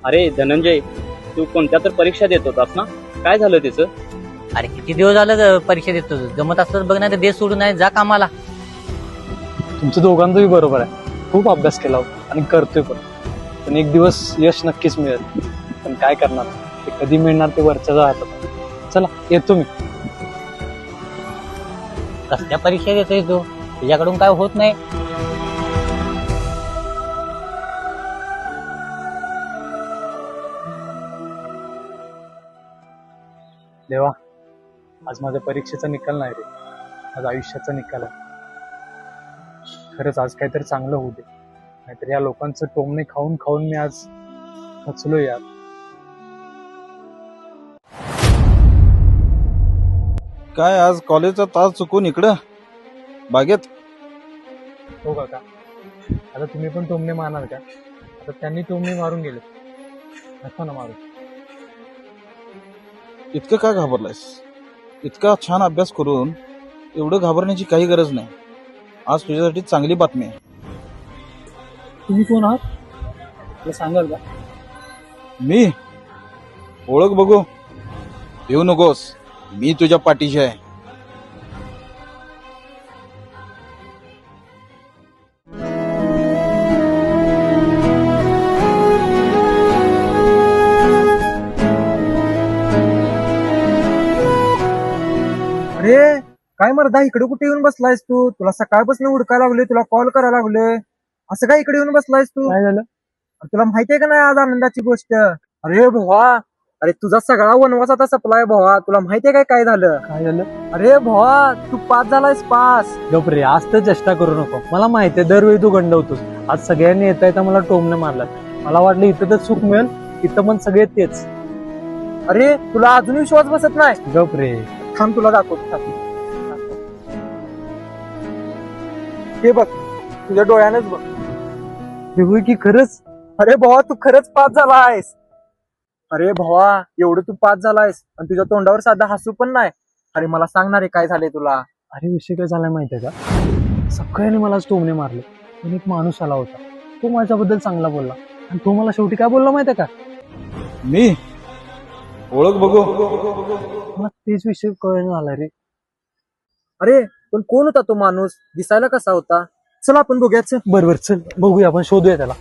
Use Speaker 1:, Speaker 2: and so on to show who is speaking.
Speaker 1: अरे धनंजय, तू कोणत्या तर परीक्षा देत होतास ना? काय झालं तिचं?
Speaker 2: अरे किती दिवस झालं परीक्षा देतो, जमत असलं तर बघ नाही तर देश सोडून नाही जा कामाला.
Speaker 3: तुमचं दोघांचंही बरोबर आहे. खूप अभ्यास केला आणि करतोय पण एक दिवस यश नक्कीच मिळेल. पण काय करणार, ते कधी मिळणार ते वरच्या हातात. चला येतो मी.
Speaker 2: कसल्या परीक्षा देतोय तू? तुझ्याकडून काय होत नाही.
Speaker 3: देवा, आज माझ्या परीक्षेचा निकाल नाही रे, आज आयुष्याचा निकाल आहे. खरंच आज काहीतरी चांगलं होऊ दे, नाहीतर या लोकांचं टोमणे खाऊन खाऊन मी आज खचलो यार.
Speaker 4: काय आज कॉलेजचा तास चुकून इकडं बागेत?
Speaker 3: हो काका, आता तुम्ही पण टोमणे मारणार का? आता त्यांनी टोमणे मारून गेले, नका ना मारू.
Speaker 4: इतकं का घाबरलायस? इतका छान अभ्यास करून एवढं घाबरण्याची काही गरज नाही. आज तुझ्यासाठी चांगली बातमी आहे.
Speaker 3: तुम्ही कोण आहात मला सांगाल का?
Speaker 4: मी ओळख बघू. येऊ नकोस, मी तुझ्या पाठीशी आहे.
Speaker 5: अरे काय मर्दा, इकडे कुठे येऊन बसलायस तू? तुला सकाळपासून हुडकायला लागलोय, तुला कॉल करायला लागलोय. असं काय इकडे येऊन बसलायस तू?
Speaker 3: काय झालं?
Speaker 5: तुला माहितीये का नाही आज आनंदाची गोष्ट? अरे भावा, अरे तुझा सगळा वनवास आता संपलाय भावा. तुला माहितीये काय काय झालं?
Speaker 3: काय झालं?
Speaker 5: अरे भावा, तू पास झालायस, पास.
Speaker 3: गप रे, आज तर चेष्टा करू नको. मला माहितीये दरवेळी तू गंडवतोस. आज सगळ्यांनी येता येता मला टोमणे मारलात. मला वाटलं इथं तर चूक मिळेल, इथं पण सगळे तेच.
Speaker 5: अरे तुला अजून विश्वास बसत नाही?
Speaker 3: गप रे.
Speaker 5: थांब तुला दाखवतो, थांब. हे बघ, तुझ्या डोळ्यानेच बघ.
Speaker 3: हे होय की खरंच?
Speaker 5: अरे भावा, तू खरंच पास झालायस. अरे भावा, एवढं तू पास झालायस आणि तुझ्या तोंडावर साधा हसू पण नाही. अरे मला सांगणार आहे काय झालंय तुला?
Speaker 3: अरे विषय काय झालाय माहितीये का? सगळ्यांनी मला आज टोमणे मारले, पण एक माणूस आला होता. तो माझ्याबद्दल चांगला बोलला आणि तो मला शेवटी काय बोलला माहितीये का?
Speaker 4: मी ओळख बघू.
Speaker 3: मला तेच विषय कळणं झाला रे.
Speaker 5: अरे पण कोण होता तो माणूस? दिसायला कसा होता? चल आपण बघूयाच.
Speaker 3: बरोबर, चल बघूया, आपण शोधूया त्याला.